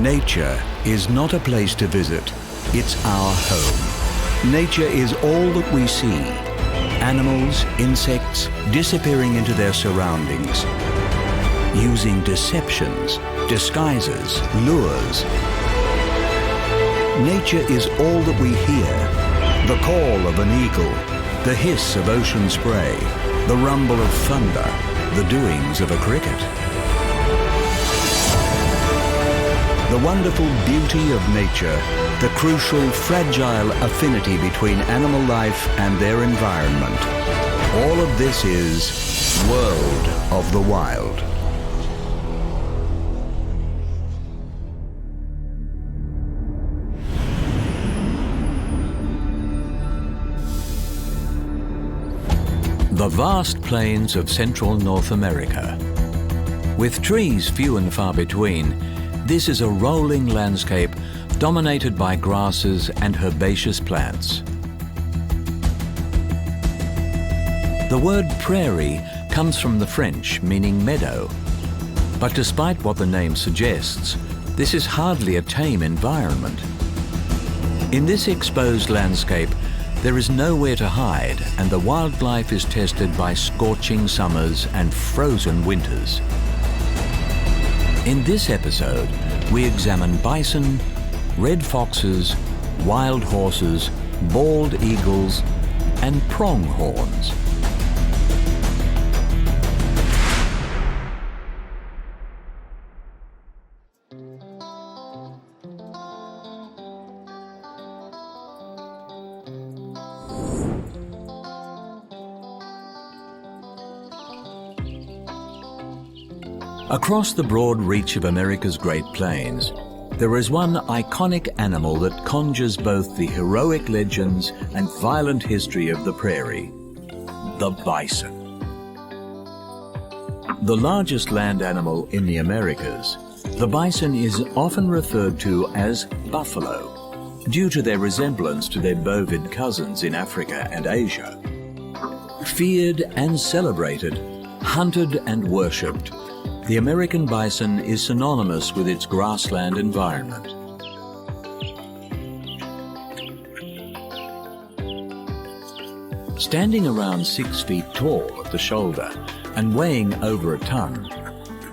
Nature is not a place to visit, it's our home. Nature is all that we see. Animals, insects, disappearing into their surroundings, using deceptions, disguises, lures. Nature is all that we hear. The call of an eagle, the hiss of ocean spray, the rumble of thunder, the doings of a cricket. The wonderful beauty of nature, the crucial, fragile affinity between animal life and their environment. All of this is World of the Wild. The vast plains of central North America. With trees few and far between, this is a rolling landscape dominated by grasses and herbaceous plants. The word prairie comes from the French, meaning meadow. But despite what the name suggests, this is hardly a tame environment. In this exposed landscape, there is nowhere to hide, and the wildlife is tested by scorching summers and frozen winters. In this episode, we examine bison, red foxes, wild horses, bald eagles, and pronghorns. Across the broad reach of America's Great Plains, there is one iconic animal that conjures both the heroic legends and violent history of the prairie: the bison. The largest land animal in the Americas, the bison is often referred to as buffalo, due to their resemblance to their bovid cousins in Africa and Asia. Feared and celebrated, hunted and worshipped, the American bison is synonymous with its grassland environment. Standing around 6 feet tall at the shoulder and weighing over a ton,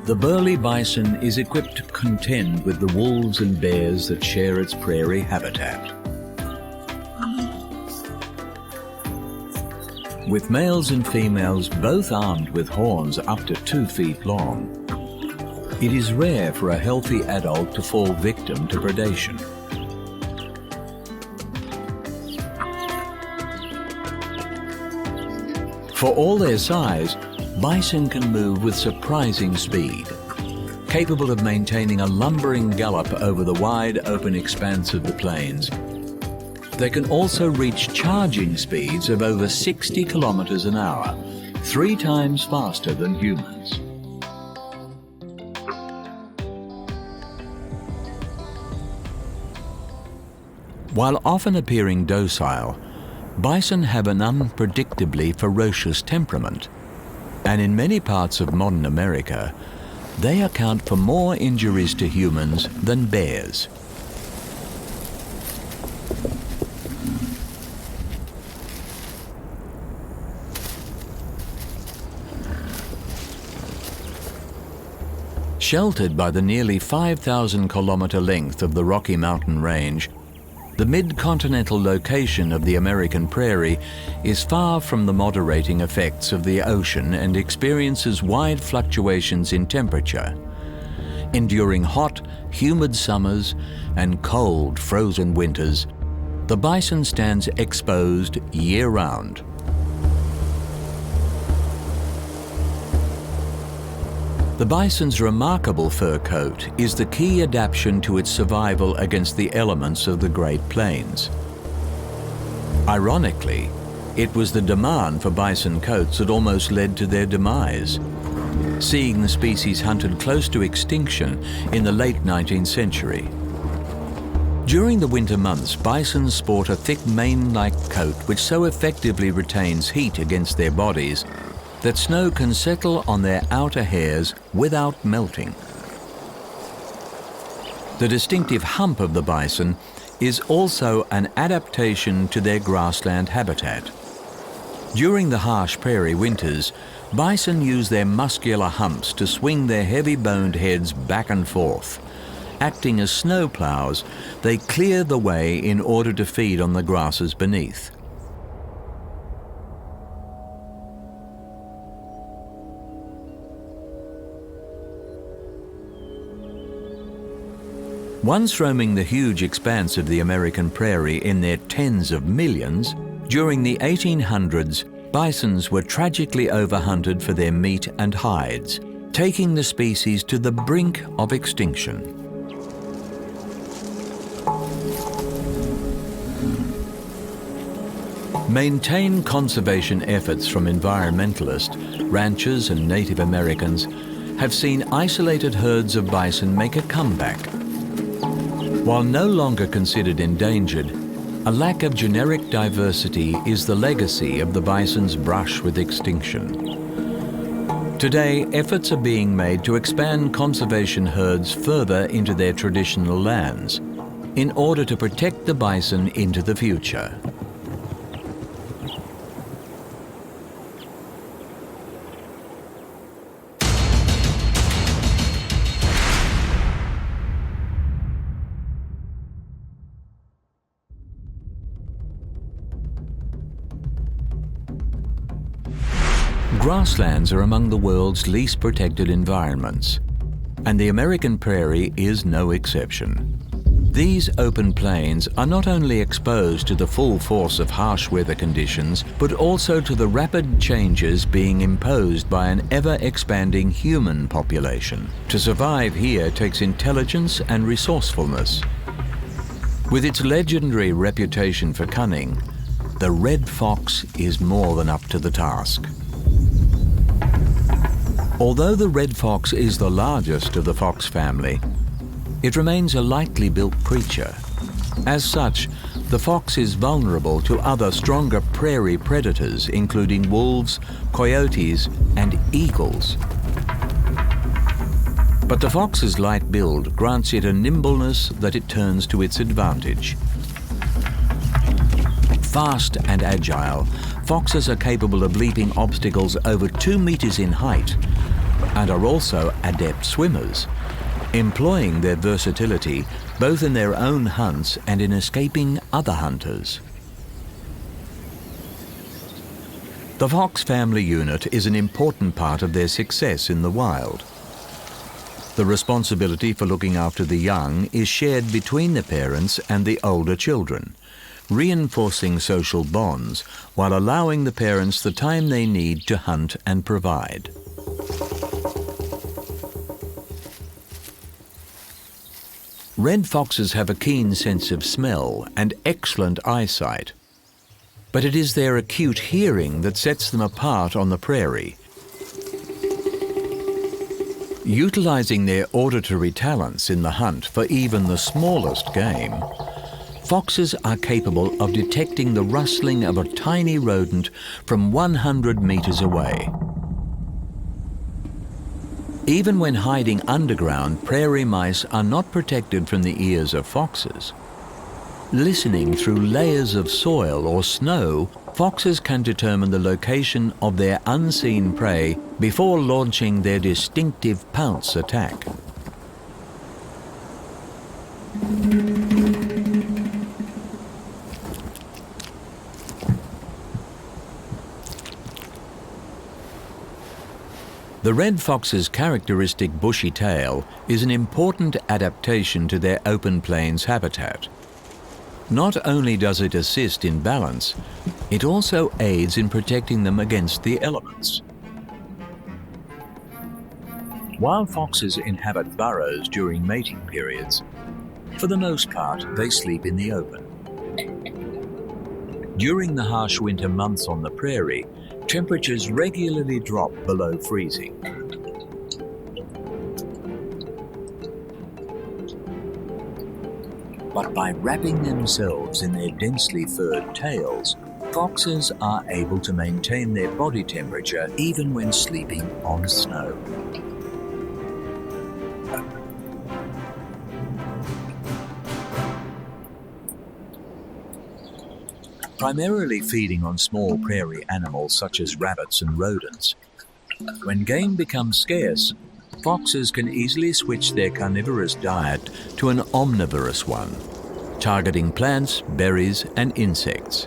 the burly bison is equipped to contend with the wolves and bears that share its prairie habitat. With males and females both armed with horns up to 2 feet long, it is rare for a healthy adult to fall victim to predation. For all their size, bison can move with surprising speed, capable of maintaining a lumbering gallop over the wide open expanse of the plains. They can also reach charging speeds of over 60 kilometers an hour, 3 times faster than humans. While often appearing docile, bison have an unpredictably ferocious temperament, and in many parts of modern America, they account for more injuries to humans than bears. Sheltered by the nearly 5,000-kilometer length of the Rocky Mountain Range, the mid-continental location of the American prairie is far from the moderating effects of the ocean and experiences wide fluctuations in temperature, enduring hot, humid summers and cold, frozen winters. The bison stands exposed year-round. The bison's remarkable fur coat is the key adaptation to its survival against the elements of the Great Plains. Ironically, it was the demand for bison coats that almost led to their demise, seeing the species hunted close to extinction in the late 19th century. During the winter months, bison sport a thick mane-like coat which so effectively retains heat against their bodies that snow can settle on their outer hairs without melting. The distinctive hump of the bison is also an adaptation to their grassland habitat. During the harsh prairie winters, bison use their muscular humps to swing their heavy-boned heads back and forth. Acting as snow plows, they clear the way in order to feed on the grasses beneath. Once roaming the huge expanse of the American prairie in their tens of millions, during the 1800s, bisons were tragically overhunted for their meat and hides, taking the species to the brink of extinction. Maintained conservation efforts from environmentalists, ranchers and Native Americans have seen isolated herds of bison make a comeback. While no longer considered endangered, a lack of generic diversity is the legacy of the bison's brush with extinction. Today, efforts are being made to expand conservation herds further into their traditional lands in order to protect the bison into the future. Grasslands are among the world's least protected environments, and the American prairie is no exception. These open plains are not only exposed to the full force of harsh weather conditions, but also to the rapid changes being imposed by an ever-expanding human population. To survive here takes intelligence and resourcefulness. With its legendary reputation for cunning, the red fox is more than up to the task. Although the red fox is the largest of the fox family, it remains a lightly built creature. As such, the fox is vulnerable to other stronger prairie predators, including wolves, coyotes, and eagles. But the fox's light build grants it a nimbleness that it turns to its advantage. Fast and agile, foxes are capable of leaping obstacles over 2 meters in height and are also adept swimmers, employing their versatility both in their own hunts and in escaping other hunters. The fox family unit is an important part of their success in the wild. The responsibility for looking after the young is shared between the parents and the older children, reinforcing social bonds while allowing the parents the time they need to hunt and provide. Red foxes have a keen sense of smell and excellent eyesight, but it is their acute hearing that sets them apart on the prairie. Utilizing their auditory talents in the hunt for even the smallest game, foxes are capable of detecting the rustling of a tiny rodent from 100 meters away. Even when hiding underground, prairie mice are not protected from the ears of foxes. Listening through layers of soil or snow, foxes can determine the location of their unseen prey before launching their distinctive pounce attack. The red fox's characteristic bushy tail is an important adaptation to their open plains habitat. Not only does it assist in balance, it also aids in protecting them against the elements. While foxes inhabit burrows during mating periods, for the most part they sleep in the open. During the harsh winter months on the prairie, temperatures regularly drop below freezing. But by wrapping themselves in their densely furred tails, foxes are able to maintain their body temperature even when sleeping on snow. primarily feeding on small prairie animals such as rabbits and rodents. When game becomes scarce, foxes can easily switch their carnivorous diet to an omnivorous one, targeting plants, berries, and insects.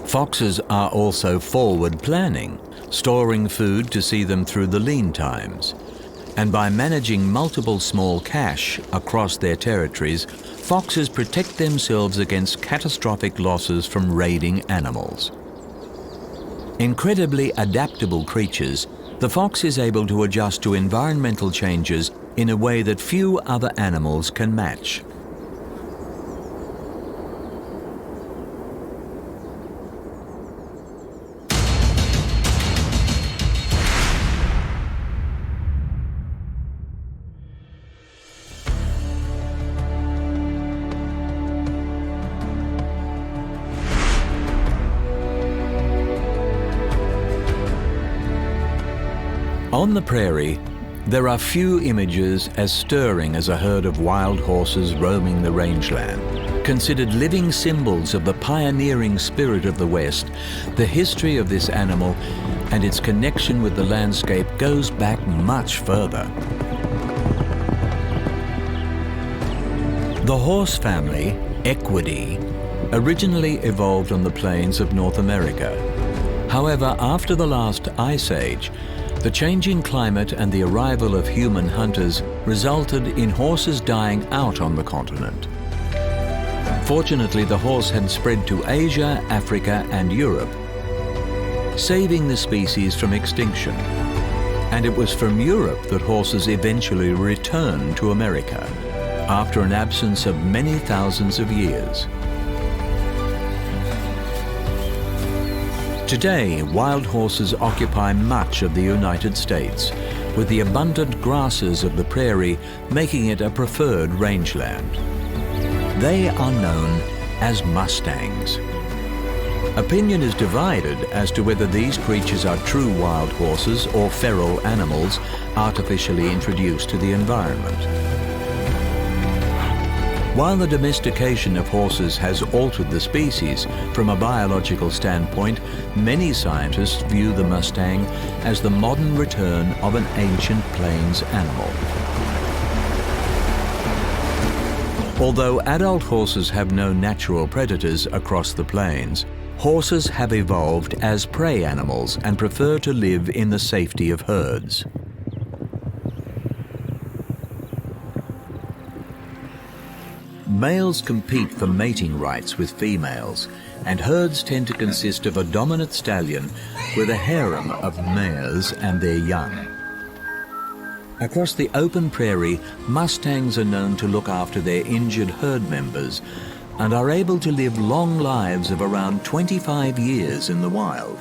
Foxes are also forward planning, storing food to see them through the lean times. And by managing multiple small cache across their territories, foxes protect themselves against catastrophic losses from raiding animals. Incredibly adaptable creatures, the fox is able to adjust to environmental changes in a way that few other animals can match. On the prairie, there are few images as stirring as a herd of wild horses roaming the rangeland. Considered living symbols of the pioneering spirit of the West, the history of this animal and its connection with the landscape goes back much further. The horse family, Equidae, originally evolved on the plains of North America. However, after the last ice age, the changing climate and the arrival of human hunters resulted in horses dying out on the continent. Fortunately, the horse had spread to Asia, Africa, and Europe, saving the species from extinction. And it was from Europe that horses eventually returned to America, after an absence of many thousands of years. Today, wild horses occupy much of the United States, with the abundant grasses of the prairie making it a preferred rangeland. They are known as mustangs. Opinion is divided as to whether these creatures are true wild horses or feral animals artificially introduced to the environment. While the domestication of horses has altered the species, from a biological standpoint, many scientists view the Mustang as the modern return of an ancient plains animal. Although adult horses have no natural predators across the plains, horses have evolved as prey animals and prefer to live in the safety of herds. Males compete for mating rights with females, and herds tend to consist of a dominant stallion with a harem of mares and their young. Across the open prairie, mustangs are known to look after their injured herd members and are able to live long lives of around 25 years in the wild.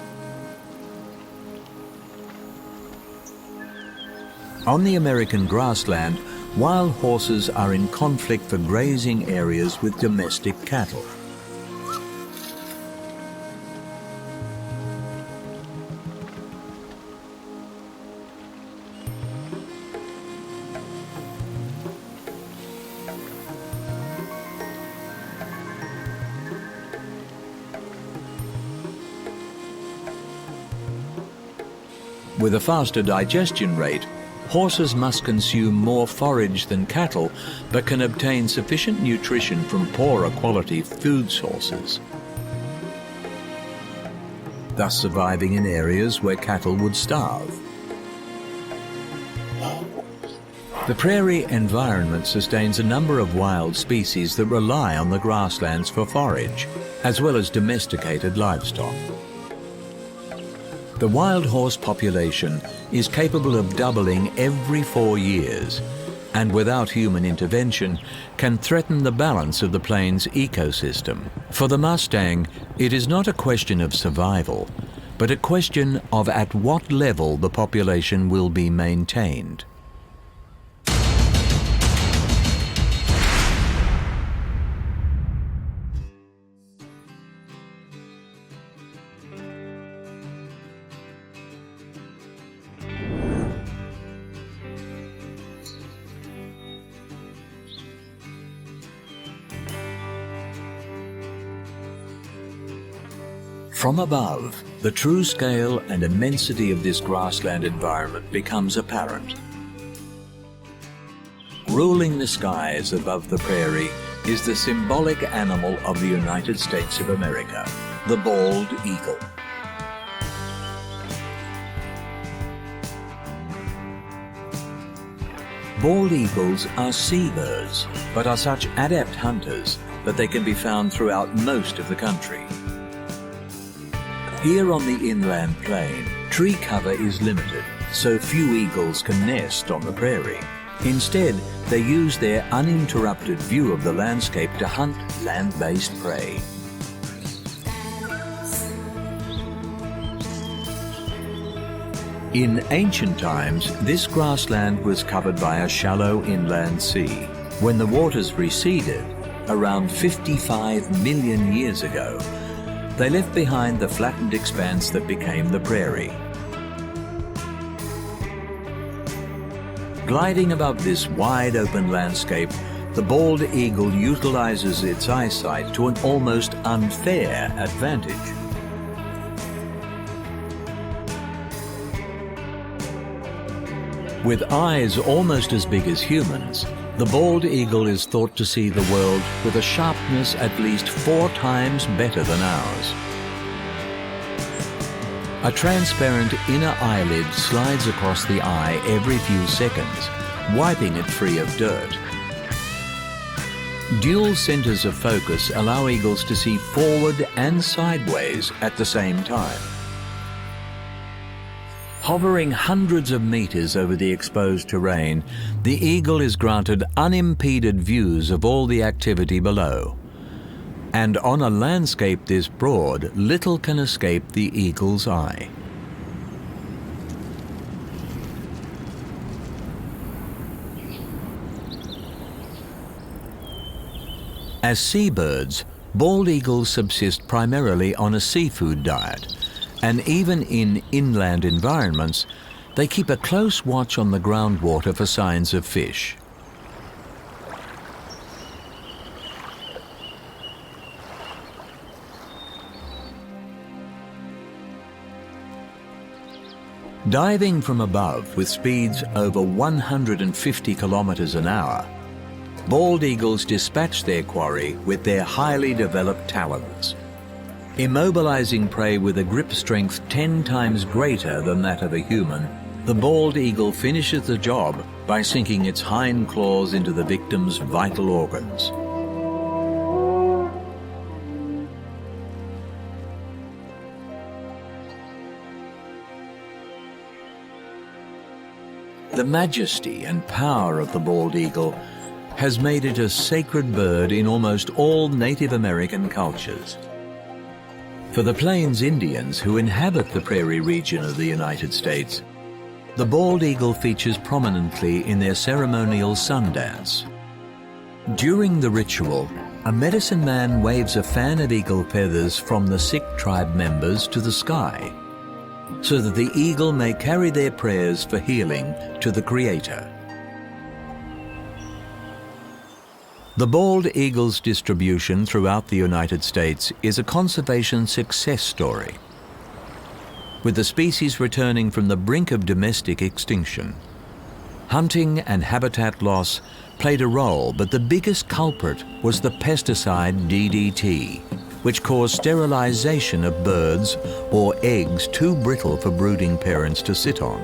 On the American grassland, wild horses are in conflict for grazing areas with domestic cattle. With a faster digestion rate, horses must consume more forage than cattle, but can obtain sufficient nutrition from poorer quality food sources, thus surviving in areas where cattle would starve. The prairie environment sustains a number of wild species that rely on the grasslands for forage, as well as domesticated livestock. The wild horse population is capable of doubling every 4 years, and without human intervention can threaten the balance of the plains ecosystem. For the Mustang, it is not a question of survival, but a question of at what level the population will be maintained. From above, the true scale and immensity of this grassland environment becomes apparent. Ruling the skies above the prairie is the symbolic animal of the United States of America, the bald eagle. Bald eagles are seabirds, but are such adept hunters that they can be found throughout most of the country. Here on the inland plain, tree cover is limited, so few eagles can nest on the prairie. Instead, they use their uninterrupted view of the landscape to hunt land-based prey. In ancient times, this grassland was covered by a shallow inland sea. When the waters receded, around 55 million years ago, they left behind the flattened expanse that became the prairie. Gliding above this wide open landscape, the bald eagle utilizes its eyesight to an almost unfair advantage. With eyes almost as big as humans, the bald eagle is thought to see the world with a sharpness at least 4 times better than ours. A transparent inner eyelid slides across the eye every few seconds, wiping it free of dirt. Dual centers of focus allow eagles to see forward and sideways at the same time. Hovering hundreds of meters over the exposed terrain, the eagle is granted unimpeded views of all the activity below. And on a landscape this broad, little can escape the eagle's eye. As seabirds, bald eagles subsist primarily on a seafood diet, and even in inland environments, they keep a close watch on the groundwater for signs of fish. Diving from above with speeds over 150 kilometers an hour, bald eagles dispatch their quarry with their highly developed talons. Immobilizing prey with a grip strength 10 times greater than that of a human, the bald eagle finishes the job by sinking its hind claws into the victim's vital organs. The majesty and power of the bald eagle has made it a sacred bird in almost all Native American cultures. For the Plains Indians who inhabit the prairie region of the United States, the bald eagle features prominently in their ceremonial sun dance. During the ritual, a medicine man waves a fan of eagle feathers from the sick tribe members to the sky, so that the eagle may carry their prayers for healing to the Creator. The bald eagle's distribution throughout the United States is a conservation success story, with the species returning from the brink of domestic extinction. Hunting and habitat loss played a role, but the biggest culprit was the pesticide DDT, which caused sterilization of birds or eggs too brittle for brooding parents to sit on.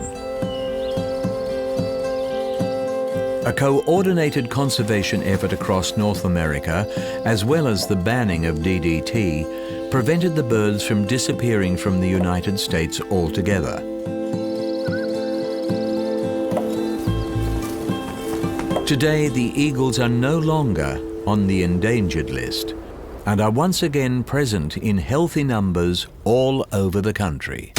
A coordinated conservation effort across North America, as well as the banning of DDT, prevented the birds from disappearing from the United States altogether. Today, the eagles are no longer on the endangered list and are once again present in healthy numbers all over the country.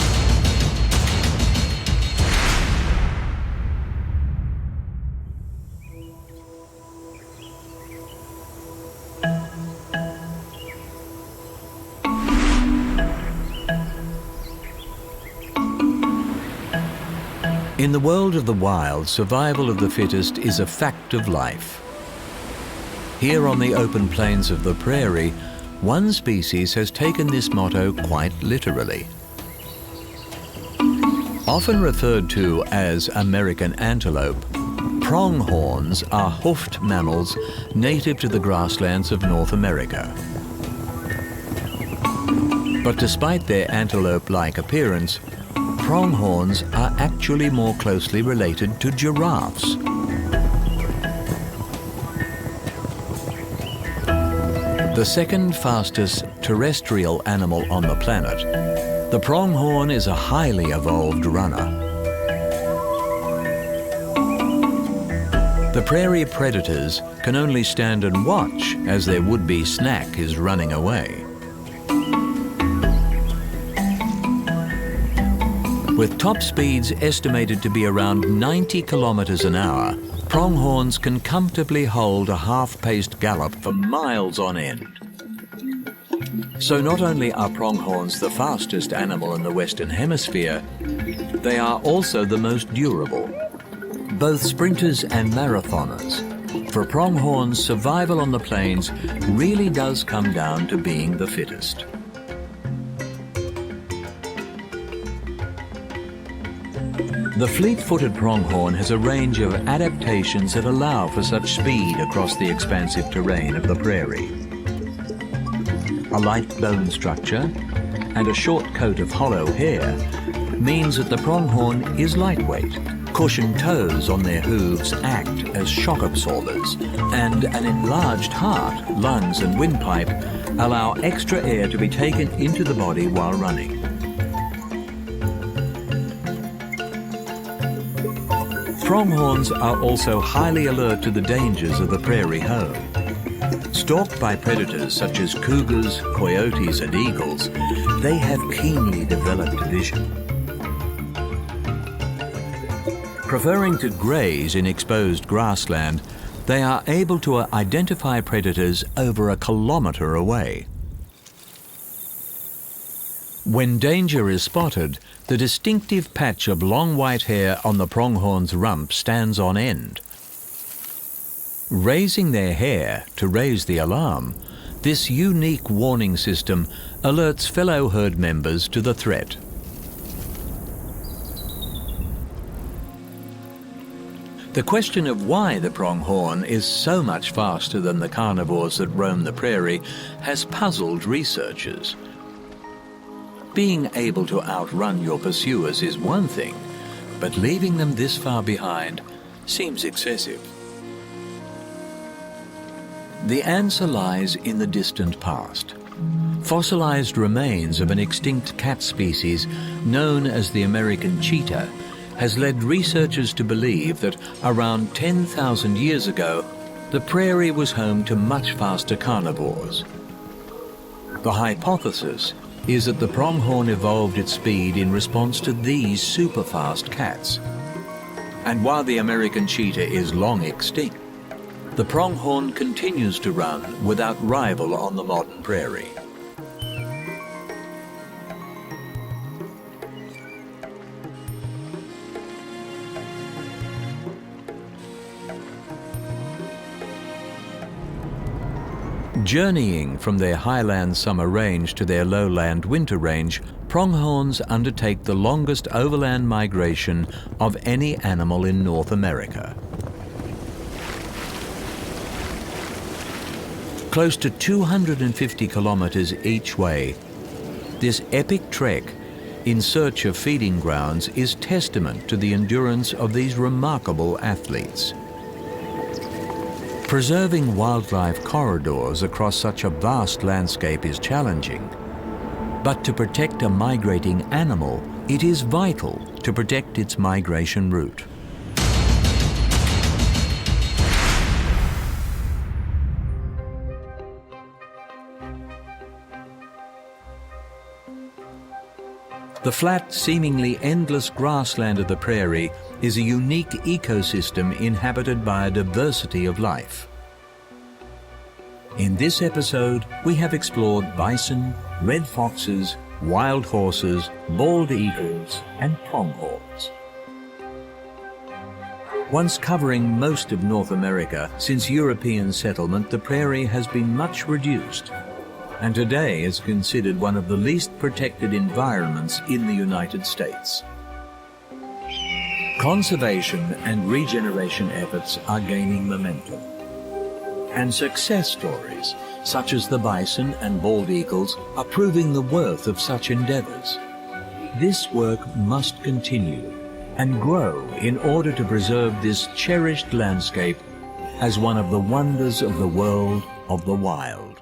In the world of the wild, survival of the fittest is a fact of life. Here on the open plains of the prairie, One species has taken this motto quite literally. Often referred to as American antelope, pronghorns are hoofed mammals native to the grasslands of North America. But despite their antelope-like appearance, pronghorns are actually more closely related to giraffes. The second fastest terrestrial animal on the planet, the pronghorn is a highly evolved runner. The prairie predators can only stand and watch as their would-be snack is running away. With top speeds estimated to be around 90 kilometers an hour, pronghorns can comfortably hold a half-paced gallop for miles on end. So not only are pronghorns the fastest animal in the Western Hemisphere, they are also the most durable. Both sprinters and marathoners. For pronghorns, survival on the plains really does come down to being the fittest. The fleet-footed pronghorn has a range of adaptations that allow for such speed across the expansive terrain of the prairie. A light bone structure and a short coat of hollow hair means that the pronghorn is lightweight. Cushioned toes on their hooves act as shock absorbers, and an enlarged heart, lungs and windpipe allow extra air to be taken into the body while running. Pronghorns are also highly alert to the dangers of the prairie home. Stalked by predators such as cougars, coyotes and eagles, they have keenly developed vision. Preferring to graze in exposed grassland, they are able to identify predators over a kilometer away. When danger is spotted, the distinctive patch of long white hair on the pronghorn's rump stands on end. Raising their hair to raise the alarm, this unique warning system alerts fellow herd members to the threat. The question of why the pronghorn is so much faster than the carnivores that roam the prairie has puzzled researchers. Being able to outrun your pursuers is one thing, but leaving them this far behind seems excessive. The answer lies in the distant past. Fossilized remains of an extinct cat species known as the American cheetah has led researchers to believe that around 10,000 years ago, the prairie was home to much faster carnivores. The hypothesis is that the pronghorn evolved its speed in response to these super-fast cats. And while the American cheetah is long extinct, the pronghorn continues to run without rival on the modern prairie. Journeying from their highland summer range to their lowland winter range, pronghorns undertake the longest overland migration of any animal in North America. Close to 250 kilometers each way, this epic trek in search of feeding grounds is testament to the endurance of these remarkable athletes. Preserving wildlife corridors across such a vast landscape is challenging, but to protect a migrating animal, it is vital to protect its migration route. The flat, seemingly endless grassland of the prairie is a unique ecosystem inhabited by a diversity of life. In this episode, we have explored bison, red foxes, wild horses, bald eagles, and pronghorns. Once covering most of North America, since European settlement, the prairie has been much reduced. and today is considered one of the least protected environments in the United States. Conservation and regeneration efforts are gaining momentum, and success stories such as the bison and bald eagles are proving the worth of such endeavors. This work must continue and grow in order to preserve this cherished landscape as one of the wonders of the world of the wild.